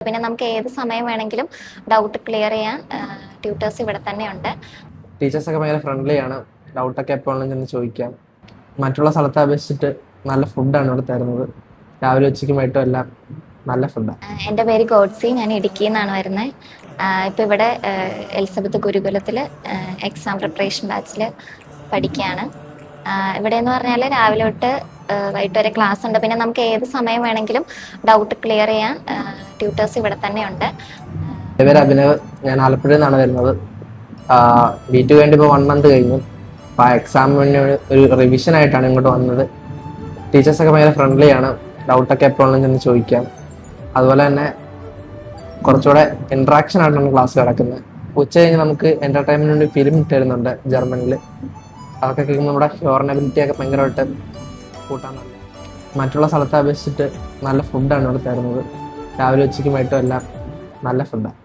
പിന്നെ നമുക്ക് ഏത് സമയം വേണമെങ്കിലും ഡൗട്ട് ക്ലിയർ ചെയ്യാൻ ട്യൂട്ടേഴ്സ് ഇവിടെ തന്നെ ഉണ്ട്. ടീച്ചേഴ്സൊക്കെ ഭയങ്കര ഫ്രണ്ട്ലി ആണ്. ഡൗട്ടൊക്കെ എപ്പോഴും ചെന്ന് ചോദിക്കാം. മറ്റുള്ള സ്ഥലത്തെ അപേക്ഷിച്ചിട്ട് നല്ല ഫുഡാണ് ഇവിടെ തരുന്നത്. രാവിലെ ഉച്ചയ്ക്കും വൈകിട്ടും എല്ലാം നല്ല ഫുഡാണ്. എൻ്റെ പേര് ഗോഡ്സി, ഞാൻ ഇടുക്കിയിൽ നിന്നാണ് വരുന്നത്. ഇപ്പോൾ ഇവിടെ എലിസബത്ത് ഗുരുകുലത്തിൽ എക്സാം പ്രിപ്പറേഷൻ ബാച്ചിൽ പഠിക്കുകയാണ്. ഇവിടെ എന്ന് പറഞ്ഞാൽ രാവിലെ തൊട്ട് വൈകിട്ട് വരെ ക്ലാസ് ഉണ്ട്. പിന്നെ നമുക്ക് ഏത് സമയം വേണമെങ്കിലും ഡൗട്ട് ക്ലിയർ ചെയ്യാൻ ട്യൂട്ടേഴ്സ് ഇവിടെ തന്നെ ഉണ്ട്. എൻ്റെ പേര് അഭിനവ്, ഞാൻ ആലപ്പുഴയിൽ നിന്നാണ് വരുന്നത്. B2 വേണ്ടി ഇപ്പോൾ 1 month കഴിഞ്ഞു. അപ്പോൾ ആ എക്സാമിന് ഒരു റിവിഷൻ ആയിട്ടാണ് ഇങ്ങോട്ട് വന്നത്. ടീച്ചേഴ്സൊക്കെ ഭയങ്കര ഫ്രണ്ട്ലി ആണ്. ഡൗട്ടൊക്കെ എപ്പോഴും ചെന്ന് ചോദിക്കാം. അതുപോലെ തന്നെ കുറച്ചുകൂടെ ഇൻട്രാക്ഷൻ ആയിട്ടാണ് ക്ലാസ് കിടക്കുന്നത്. ഉച്ച കഴിഞ്ഞ് നമുക്ക് എൻ്റർടൈൻമെൻറ്റിന് വേണ്ടി ഫിലിം തരുന്നുണ്ട് ജർമ്മനിൽ. അതൊക്കെ കേൾക്കുമ്പോൾ നമ്മുടെ ഹ്യൂറനബിലിറ്റി ഒക്കെ ഭയങ്കരമായിട്ട് കൂട്ടാൻ നല്ല. മറ്റുള്ള സ്ഥലത്തെ അപേക്ഷിച്ചിട്ട് നല്ല ഫുഡാണ് ഇവിടെ തരുന്നത്. രാവിലെ ഉച്ചയ്ക്കും വൈകിട്ടും എല്ലാം നല്ല ഫുഡാണ്.